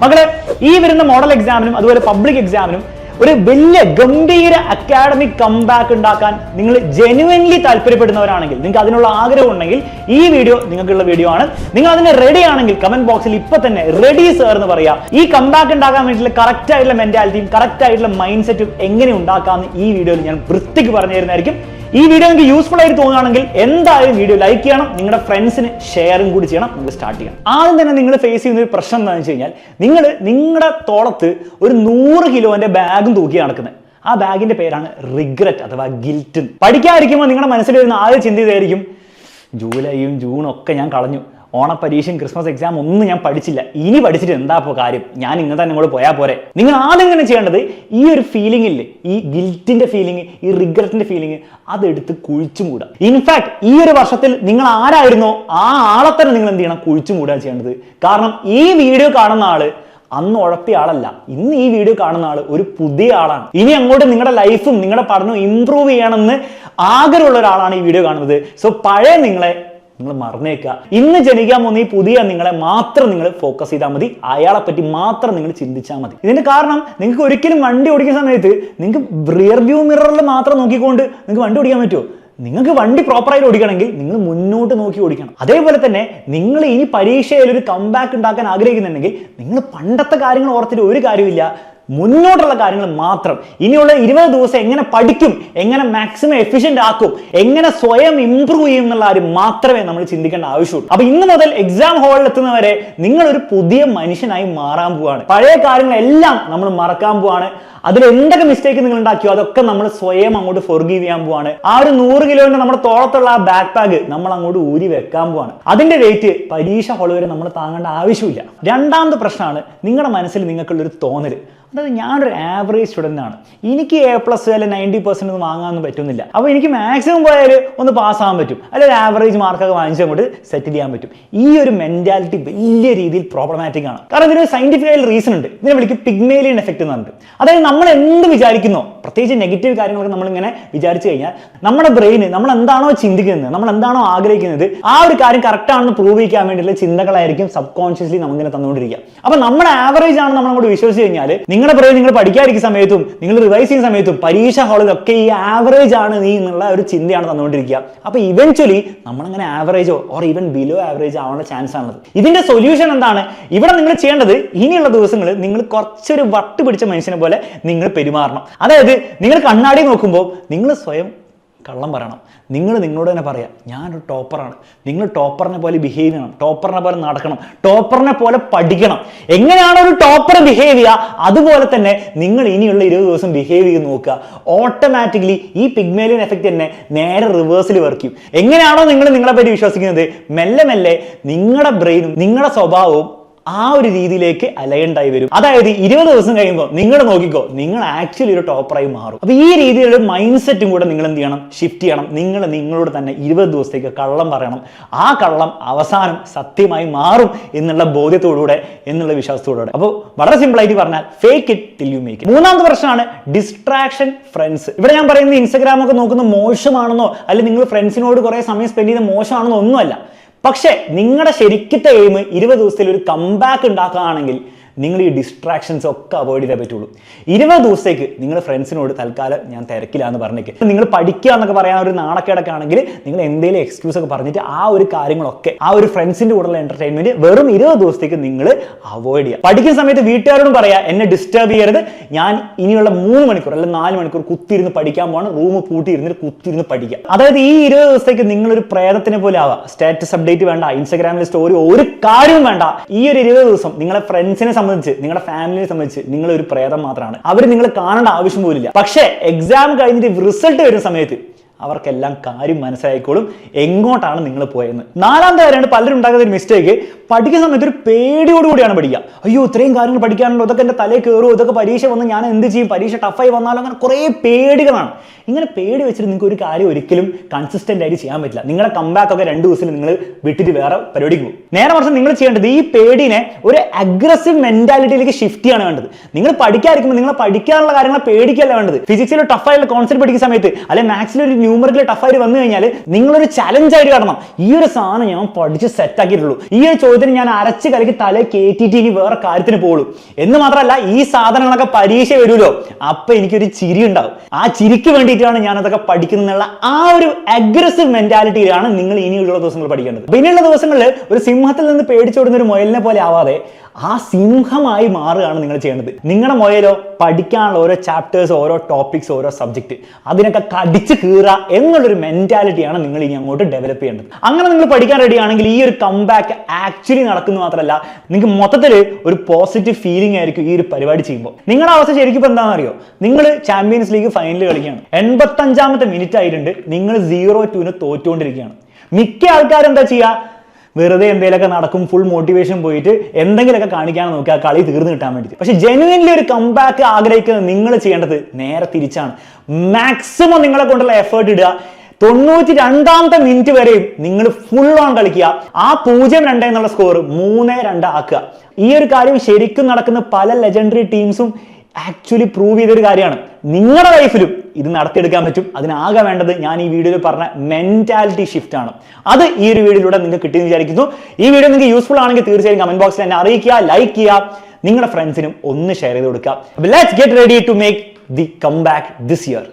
മകളെ, ഈ വരുന്ന മോഡൽ എക്സാമിനും അതുപോലെ പബ്ലിക് എക്സാമിനും ഒരു വലിയ ഗംഭീര അക്കാഡമിക് കംബാക്ക് ഉണ്ടാക്കാൻ നിങ്ങൾ ജെനുവൻലി താല്പര്യപ്പെടുന്നവരാണെങ്കിൽ, നിങ്ങൾക്ക് അതിനുള്ള ആഗ്രഹം ഉണ്ടെങ്കിൽ ഈ വീഡിയോ നിങ്ങൾക്കുള്ള വീഡിയോ ആണ്. നിങ്ങൾ അതിന് റെഡി ആണെങ്കിൽ കമന്റ് ബോക്സിൽ ഇപ്പൊ തന്നെ റെഡി സർ എന്ന് പറയാം. ഈ കംബാക്ക് ഉണ്ടാക്കാൻ വേണ്ടിയിട്ടുള്ള കറക്റ്റ് ആയിട്ടുള്ള മെന്റാലിറ്റിയും കറക്റ്റ് ആയിട്ടുള്ള മൈൻഡ് സെറ്റും എങ്ങനെ ഉണ്ടാക്കാമെന്ന് ഈ വീഡിയോയിൽ ഞാൻ വൃത്തിക്ക് പറഞ്ഞു തരുന്നതായിരിക്കും. ഈ വീഡിയോ നിങ്ങൾക്ക് യൂസ്ഫുൾ ആയിട്ട് തോന്നുകയാണെങ്കിൽ എന്തായാലും വീഡിയോ ലൈക്ക് ചെയ്യണം, നിങ്ങളുടെ ഫ്രണ്ട്സിന് ഷെയറും കൂടി ചെയ്യണം. നമുക്ക് സ്റ്റാർട്ട് ചെയ്യാം. ആദ്യം തന്നെ നിങ്ങൾ ഫേസ് ചെയ്യുന്ന ഒരു പ്രശ്നം എന്താണെന്ന് വെച്ച് കഴിഞ്ഞാൽ, നിങ്ങളുടെ തോളത്ത് ഒരു 100 കിലോന്റെ ബാഗും തൂക്കി നടക്കുന്നത്. ആ ബാഗിന്റെ പേരാണ് റിഗ്രറ്റ് അഥവാ ഗിൽറ്റ്. പഠിക്കാതിരിക്കുമ്പോൾ നിങ്ങളുടെ മനസ്സിൽ വരുന്ന ആദ്യ ചിന്ത ഇതായിരിക്കും, ജൂലൈയും ജൂണും ഒക്കെ ഞാൻ കളഞ്ഞു, ഓണപ്പരീക്ഷയും ക്രിസ്മസ് എക്സാം ഒന്നും ഞാൻ പഠിച്ചില്ല, ഇനി പഠിച്ചിട്ട് എന്താ ഇപ്പോൾ കാര്യം, ഞാൻ ഇങ്ങനെ തന്നെ കൂടെ പോയാൽ പോരെ. നിങ്ങൾ ആദ്യം ഇങ്ങനെ ചെയ്യേണ്ടത് ഈ ഒരു ഫീലിംഗ് ഇല്ലേ, ഈ ഗിൽറ്റിന്റെ ഫീലിംഗ്, ഈ റിഗ്രറ്റിന്റെ ഫീലിംഗ്, അതെടുത്ത് കുഴിച്ചു മൂടുക. ഇൻഫാക്ട് ഈ ഒരു വർഷത്തിൽ നിങ്ങൾ ആരായിരുന്നോ ആ ആളെ തന്നെ നിങ്ങൾ എന്ത് ചെയ്യണം, കുഴിച്ചു മൂടുക ചെയ്യേണ്ടത്. കാരണം ഈ വീഡിയോ കാണുന്ന ആള് അന്ന് ഉഴപ്പിയ ആളല്ല, ഇന്ന് ഈ വീഡിയോ കാണുന്ന ആള് ഒരു പുതിയ ആളാണ്. ഇനി അങ്ങോട്ട് നിങ്ങളുടെ ലൈഫും നിങ്ങളുടെ പഠനവും ഇംപ്രൂവ് ചെയ്യണമെന്ന് ആഗ്രഹമുള്ള ഒരാളാണ് ഈ വീഡിയോ കാണുന്നത്. സോ പഴയ നിങ്ങൾ മറന്നേക്കുക. ഇന്ന് ജനിക്കാൻ പോകുന്ന ഈ പുതിയ നിങ്ങളെ മാത്രം നിങ്ങൾ ഫോക്കസ് ചെയ്താൽ മതി, അയാളെ പറ്റി മാത്രം നിങ്ങൾ ചിന്തിച്ചാൽ മതി. ഇതിന്റെ കാരണം, നിങ്ങൾക്ക് ഒരിക്കലും വണ്ടി ഓടിക്കുന്ന സമയത്ത് നിങ്ങൾക്ക് റിയർ വ്യൂ മിററിൽ മാത്രം നോക്കിക്കൊണ്ട് നിങ്ങൾക്ക് വണ്ടി ഓടിക്കാൻ പറ്റുമോ? നിങ്ങൾക്ക് വണ്ടി പ്രോപ്പറായിട്ട് ഓടിക്കണമെങ്കിൽ നിങ്ങൾ മുന്നോട്ട് നോക്കി ഓടിക്കണം. അതേപോലെ തന്നെ നിങ്ങൾ ഇനി പരീക്ഷയിൽ ഒരു കംബാക്ക് ഉണ്ടാക്കാൻ ആഗ്രഹിക്കുന്നുണ്ടെങ്കിൽ നിങ്ങൾ പണ്ടത്തെ കാര്യങ്ങൾ ഓർത്തിട്ട് ഒരു കാര്യമില്ല, മുന്നോട്ടുള്ള കാര്യങ്ങൾ മാത്രം. ഇനിയുള്ള 20 ദിവസം എങ്ങനെ പഠിക്കും, എങ്ങനെ മാക്സിമം എഫിഷ്യന്റ് ആക്കും, എങ്ങനെ സ്വയം ഇംപ്രൂവ് ചെയ്യും എന്നുള്ള കാര്യം മാത്രമേ നമ്മൾ ചിന്തിക്കേണ്ട ആവശ്യമുള്ളൂ. അപ്പൊ ഇന്ന് മുതൽ എക്സാം ഹാളിൽ എത്തുന്നവരെ നിങ്ങൾ ഒരു പുതിയ മനുഷ്യനായി മാറാൻ പോവാണ്. പഴയ കാര്യങ്ങളെല്ലാം നമ്മൾ മറക്കാൻ പോവാണ്. അതിൽ എന്തൊക്കെ മിസ്റ്റേക്ക് നിങ്ങൾ ഉണ്ടാക്കിയോ അതൊക്കെ നമ്മൾ സ്വയം അങ്ങോട്ട് ഫോർഗീവ് ചെയ്യാൻ പോവാണ്. ആ ഒരു 100 കിലോന്റെ നമ്മുടെ തോളത്തുള്ള ആ ബാക്ക് പാക്ക് നമ്മൾ അങ്ങോട്ട് ഊരി വെക്കാൻ പോവാണ്. അതിന്റെ വെയിറ്റ് പരീക്ഷ ഹാൾ വരെ നമ്മൾ താങ്ങേണ്ട ആവശ്യമില്ല. രണ്ടാമത്തെ പ്രശ്നമാണ്, നിങ്ങളുടെ മനസ്സിൽ നിങ്ങൾക്കുള്ളൊരു തോന്നല്, അതായത് ഞാനൊരു ആവറേജ് സ്റ്റുഡൻ്റ് ആണ്, എനിക്ക് A+ അല്ലെങ്കിൽ 90% ഒന്നും വാങ്ങാനൊന്നും പറ്റുന്നില്ല, അപ്പോൾ എനിക്ക് മാക്സിമം പോയാൽ ഒന്ന് പാസ്സാകാൻ പറ്റും, അല്ലെങ്കിൽ ആവറേജ് മാർക്കൊക്കെ വാങ്ങിച്ച് അങ്ങോട്ട് സെറ്റിൽ ചെയ്യാൻ പറ്റും. ഈ ഒരു മെന്റാലിറ്റി വലിയ രീതിയിൽ പ്രോബ്ലമാറ്റിക് ആണ്. കാരണം ഇതിന് സയന്റിഫിക് ആയിട്ടുള്ള റീസൺ ഉണ്ട്. ഇതിനെ വിളിക്കും പിഗ്മേലിയൻ എഫക്ട് എന്ന് പറഞ്ഞിട്ട്. അതായത് നമ്മൾ എന്ത് വിചാരിക്കുന്നോ, പ്രത്യേകിച്ച് നെഗറ്റീവ് കാര്യങ്ങളൊക്കെ നമ്മളിങ്ങനെ വിചാരിച്ചു കഴിഞ്ഞാൽ നമ്മുടെ ബ്രെയിന് നമ്മൾ എന്താണോ ചിന്തിക്കുന്നത്, നമ്മൾ എന്താണോ ആഗ്രഹിക്കുന്നത്, ആ ഒരു കാര്യം കറക്റ്റ് ആണെന്ന് പ്രൂവ് ചെയ്യാൻ വേണ്ടിയിട്ടുള്ള ചിന്തകളായിരിക്കും സബ് കോൺഷ്യസ്ലി നമ്മളിങ്ങനെ തന്നുകൊണ്ടിരിക്കുക. അപ്പൊ നമ്മുടെ ആവറേജ് ആണ് നമ്മൾ അങ്ങോട്ട് വിശ്വസിച്ച് കഴിഞ്ഞാൽ നിങ്ങളുടെ ബ്രെയിൻ നിങ്ങൾ പഠിക്കാതിരിക്കുന്ന സമയത്തും നിങ്ങൾ റിവൈസ് ചെയ്യുന്ന സമയത്തും പരീക്ഷ ഹാളിലൊക്കെ ഈ ആവറേജ് ആണ് നീ എന്നുള്ള ഒരു ചിന്തയാണ് തന്നുകൊണ്ടിരിക്കുക. അപ്പൊ ഇവൻച്വലി നമ്മളങ്ങനെ ആവറേജോ ഓർ ഈവൻ ബിലോ ആവറേജ് ആവാനുള്ള ചാൻസ് ആണത്. ഇതിന്റെ സൊല്യൂഷൻ എന്താണ്? ഇവിടെ നിങ്ങൾ ചെയ്യേണ്ടത്, ഇനിയുള്ള ദിവസങ്ങൾ നിങ്ങൾ കുറച്ചൊരു വട്ട് പിടിച്ച മനുഷ്യനെ പോലെ നിങ്ങൾ പെരുമാറണം. അതായത് നിങ്ങൾ കണ്ണാടി നോക്കുമ്പോൾ നിങ്ങൾ സ്വയം കള്ളം പറയണം. നിങ്ങൾ നിങ്ങളോട് തന്നെ പറയാം, ഞാനൊരു ടോപ്പറാണ്. നിങ്ങൾ ടോപ്പറിനെ പോലെ ബിഹേവ് ചെയ്യണം, ടോപ്പറിനെ പോലെ നടക്കണം, ടോപ്പറിനെ പോലെ പഠിക്കണം. എങ്ങനെയാണോ ഒരു ടോപ്പർ ബിഹേവ് ചെയ്യുക അതുപോലെ തന്നെ നിങ്ങൾ ഇനിയുള്ള 20 ദിവസം ബിഹേവ് ചെയ്ത് നോക്കുക. ഓട്ടോമാറ്റിക്കലി ഈ പിഗ്മേലിയൻ എഫക്റ്റ് തന്നെ നേരെ റിവേഴ്സിൽ വർക്ക് ചെയ്യും. എങ്ങനെയാണോ നിങ്ങൾ നിങ്ങളെ പറ്റി വിശ്വസിക്കുന്നത്, മെല്ലെ മെല്ലെ നിങ്ങളുടെ ബ്രെയിനും നിങ്ങളുടെ സ്വഭാവവും ആ ഒരു രീതിയിലേക്ക് അലൈൻഡായി വരും. അതായത് 20 ദിവസം കഴിയുമ്പോൾ നിങ്ങൾ നോക്കിക്കോ, നിങ്ങൾ ആക്ച്വലി ഒരു ടോപ്പറായി മാറും. അപ്പൊ ഈ രീതിയിലുള്ള മൈൻഡ് സെറ്റും കൂടെ നിങ്ങൾ എന്ത് ചെയ്യണം, ഷിഫ്റ്റ് ചെയ്യണം. നിങ്ങൾ നിങ്ങളോട് തന്നെ 20 ദിവസത്തേക്ക് കള്ളം പറയണം. ആ കള്ളം അവസാനം സത്യമായി മാറും എന്നുള്ള ബോധ്യത്തോടുകൂടെ, എന്നുള്ള വിശ്വാസത്തോടുകൂടെ. അപ്പോൾ വളരെ സിമ്പിൾ ആയിട്ട് പറഞ്ഞാൽ fake it till you make it. മൂന്നാമത്തെ പ്രശ്നമാണ് ഡിസ്ട്രാക്ഷൻ ഫ്രണ്ട്സ്. ഇവിടെ ഞാൻ പറയുന്നത് ഇൻസ്റ്റാഗ്രാം ഒക്കെ നോക്കുന്ന മോശമാണെന്നോ അല്ലെങ്കിൽ നിങ്ങൾ ഫ്രണ്ട്സിനോട് കുറെ സമയം സ്പെൻഡ് ചെയ്യുന്ന മോശമാണെന്നോ ഒന്നുമല്ല. പക്ഷെ നിങ്ങളുടെ ശരിക്കത്തെ എയിം 20 ദിവസത്തിൽ ഒരു കംബാക്ക് ഉണ്ടാക്കുകയാണെങ്കിൽ നിങ്ങൾ ഈ ഡിസ്ട്രാക്ഷൻസ് ഒക്കെ അവോയ്ഡ് ചെയ്തേ പറ്റുള്ളൂ. 20 ദിവസത്തേക്ക് നിങ്ങൾ ഫ്രണ്ട്സിനോട് തൽക്കാലം ഞാൻ തിരക്കില്ലാന്ന് പറഞ്ഞേക്ക്. നിങ്ങൾ പഠിക്കുക എന്നൊക്കെ പറയാൻ ഒരു നാണക്കേടൊക്കെ ആണെങ്കിൽ നിങ്ങൾ എന്തെങ്കിലും എക്സ്ക്യൂസ് ഒക്കെ പറഞ്ഞിട്ട് ആ ഒരു കാര്യങ്ങളൊക്കെ, ആ ഒരു ഫ്രണ്ട്സിന്റെ കൂടെയുള്ള എന്റർടൈൻമെന്റ് വെറും 20 ദിവസത്തേക്ക് നിങ്ങൾ അവോയ്ഡ് ചെയ്യുക. പഠിക്കുന്ന സമയത്ത് വീട്ടുകാരോടും പറയാം, എന്നെ ഡിസ്റ്റർബ് ചെയ്യരുത്, ഞാൻ ഇനിയുള്ള 3 മണിക്കൂർ അല്ലെങ്കിൽ 4 മണിക്കൂർ കുത്തിയിരുന്ന് പഠിക്കാൻ പോകണം, റൂം പൂട്ടിയിരുന്നിട്ട് കുത്തിയിരുന്ന് പഠിക്കുക. അതായത് ഈ 20 ദിവസത്തേക്ക് നിങ്ങളൊരു പ്രേതത്തിനെ പോലെ ആവാം. സ്റ്റാറ്റസ് അപ്ഡേറ്റ് വേണ്ട, ഇൻസ്റ്റാഗ്രാമിലെ സ്റ്റോറി ഒരു കാര്യവും വേണ്ട. ഈ ഒരു 20 ദിവസം നിങ്ങളെ ഫ്രണ്ട്സിനെ സംബന്ധിച്ച്, നിങ്ങളുടെ ഫാമിലിയെ സംബന്ധിച്ച് നിങ്ങൾ ഒരു പ്രേതം മാത്രമാണ്. അവർ നിങ്ങൾ കാണേണ്ട ആവശ്യം പോലില്ല. പക്ഷേ എക്സാം കഴിഞ്ഞിട്ട് റിസൾട്ട് വരുന്ന സമയത്ത് അവർക്കെല്ലാം കാര്യം മനസ്സിലായിക്കോളും എങ്ങോട്ടാണ് നിങ്ങൾ പോയെന്ന്. നാലാമത്തെ കാര്യമാണ് പലരും ഉണ്ടാക്കുന്ന ഒരു മിസ്റ്റേക്ക്, പഠിക്കുന്ന സമയത്ത് ഒരു പേടിയോടുകൂടിയാണ് പഠിക്കുക. അയ്യോ ഇത്രയും കാര്യങ്ങൾ പഠിക്കാനുണ്ടോ, ഇതൊക്കെ എൻ്റെ തലയിൽ കയറുമോ, ഇതൊക്കെ പരീക്ഷ വന്ന് ഞാൻ എന്ത് ചെയ്യും, പരീക്ഷ ടഫായി വന്നാലും, അങ്ങനെ കുറേ പേടികളാണ്. ഇങ്ങനെ പേടി വെച്ചിട്ട് നിങ്ങൾക്ക് ഒരു കാര്യം ഒരിക്കലും കൺസിസ്റ്റന്റ് ആയിട്ട് ചെയ്യാൻ പറ്റില്ല. നിങ്ങളുടെ കംബാക്ക് ഒക്കെ 2 ദിവസത്തിൽ നിങ്ങൾ വിട്ടിട്ട് വേറെ പരിപാടിക്ക് പോകും. നേരെ മറിച്ച് നിങ്ങൾ ചെയ്യേണ്ടത് ഈ പേടിനെ ഒരു അഗ്രസീവ് മെന്റാലിറ്റിയിലേക്ക് ഷിഫ്റ്റ് ചെയ്യാണ് വേണ്ടത്. നിങ്ങൾ പഠിക്കാതിരിക്കുമ്പോൾ നിങ്ങൾ പഠിക്കാനുള്ള കാര്യങ്ങളെ പേടിക്കല്ല വേണ്ടത്. ഫിസിക്സിൽ ടഫായുള്ള കോൺസെപ്റ്റ് പഠിക്കുന്ന സമയത്ത് അല്ലെങ്കിൽ മാത്സിൽ ഒരു ന്യൂമറിക്കൽ ടഫായിട്ട് വന്നു കഴിഞ്ഞാൽ നിങ്ങളൊരു ചലഞ്ച് ആയിട്ട് കാണണം. ഈ ഒരു സാധനം ഞാൻ പഠിച്ച് സെറ്റ് ആക്കിയിട്ടുള്ളൂ, ഈ ഒരു ചോദ്യത്തിന് ഞാൻ അരച്ച് കലക്കി തല കയറ്റിയിട്ട് ഇനി വേറെ കാര്യത്തിന് പോകുള്ളൂ എന്ന് മാത്രമല്ല, ഈ സാധനങ്ങളൊക്കെ പരീക്ഷ വരുമല്ലോ, അപ്പൊ എനിക്കൊരു ചിരി ഉണ്ടാവും. ആ ചിരിക്ക് വേണ്ടിയിട്ടാണ് ഞാൻ അതൊക്കെ പഠിക്കുന്നുള്ള ആ ഒരു അഗ്രസീവ് മെന്റാലിറ്റിയിലാണ് നിങ്ങൾ ഇനിയുള്ള ദിവസങ്ങൾ പഠിക്കേണ്ടത്. പിന്നെയുള്ള ദിവസങ്ങളിൽ ഒരു സിംഹത്തിൽ നിന്ന് പേടിച്ചോടുന്ന ഒരു മുയലിനെ പോലെ ആവാതെ ആ സിംഹമായി മാറുകയാണ് നിങ്ങൾ ചെയ്യേണ്ടത്. നിങ്ങളുടെ മുയലോ പഠിക്കാനുള്ള ഓരോ ചാപ്റ്റേഴ്സ്, ഓരോ ടോപ്പിക്സ്, ഓരോ സബ്ജക്ട്, അതിനൊക്കെ കടിച്ച് കീറുക എന്നുള്ളൊരു മെന്റാലിറ്റിയാണ് നിങ്ങൾ ഇനി അങ്ങോട്ട് ഡെവലപ്പ് ചെയ്യേണ്ടത്. അങ്ങനെ നിങ്ങൾ പഠിക്കാൻ റെഡി ആണെങ്കിൽ ഈ ഒരു കംബാക്ക് ആക്ച്വലി നടക്കുന്നു മാത്രമല്ല, നിങ്ങൾക്ക് മൊത്തത്തിൽ ഒരു പോസിറ്റീവ് ഫീലിംഗ് ആയിരിക്കും ഈ ഒരു പരിപാടി ചെയ്യുമ്പോൾ. നിങ്ങളുടെ അവസ്ഥ ശരിക്കും ഇപ്പൊ എന്താണെന്നറിയോ, നിങ്ങൾ ചാമ്പ്യൻസ് ലീഗ് ഫൈനൽ കളിക്കുകയാണ്, 85ാമത്തെ മിനിറ്റ് ആയിട്ടുണ്ട്, നിങ്ങൾ 0-2 തോറ്റുകൊണ്ടിരിക്കുകയാണ്. മിക്ക ആൾക്കാരും എന്താ ചെയ്യുക, വെറുതെ എന്തെങ്കിലുമൊക്കെ നടക്കും, ഫുൾ മോട്ടിവേഷൻ പോയിട്ട് എന്തെങ്കിലുമൊക്കെ കാണിക്കാൻ നോക്കുക കളി തീർന്നു കിട്ടാൻ വേണ്ടി. പക്ഷെ ജെനുവിൻലി ഒരു കംബാക്ക് ആഗ്രഹിക്കുന്നത് നിങ്ങൾ ചെയ്യേണ്ടത് നേരെ തിരിച്ചാണ്. മാക്സിമം നിങ്ങളെ കൊണ്ടുള്ള എഫേർട്ട് ഇടുക. 92ാമത്തെ മിനിറ്റ് വരെയും നിങ്ങൾ ഫുൾ ഓൺ കളിക്കുക. ആ 0-2 എന്നുള്ള സ്കോർ 3-2 ആക്കുക. ഈ ഒരു കാര്യം ശരിക്കും നടക്കുന്ന പല ലെജൻഡറി ടീംസും ആക്ച്വലി പ്രൂവ് ചെയ്തൊരു കാര്യമാണ്. നിങ്ങളുടെ ലൈഫിലും ഇത് നടത്തിയെടുക്കാൻ പറ്റും. അതിനാകെ വേണ്ടത് ഞാൻ ഈ വീഡിയോയിൽ പറഞ്ഞ മെന്റാലിറ്റി ഷിഫ്റ്റ് ആണ്. അത് ഈ ഒരു വീഡിയോയിലൂടെ നിങ്ങൾക്ക് കിട്ടിയെന്ന് വിചാരിക്കുന്നു. ഈ വീഡിയോ നിങ്ങൾക്ക് യൂസ്ഫുൾ ആണെങ്കിൽ തീർച്ചയായും കമന്റ് ബോക്സിൽ എന്നെ അറിയിക്കുക, ലൈക്ക് ചെയ്യുക, നിങ്ങളുടെ ഫ്രണ്ട്സിനും ഒന്ന് ഷെയർ ചെയ്ത് കൊടുക്കുക. Let's get ready to make the comeback this year.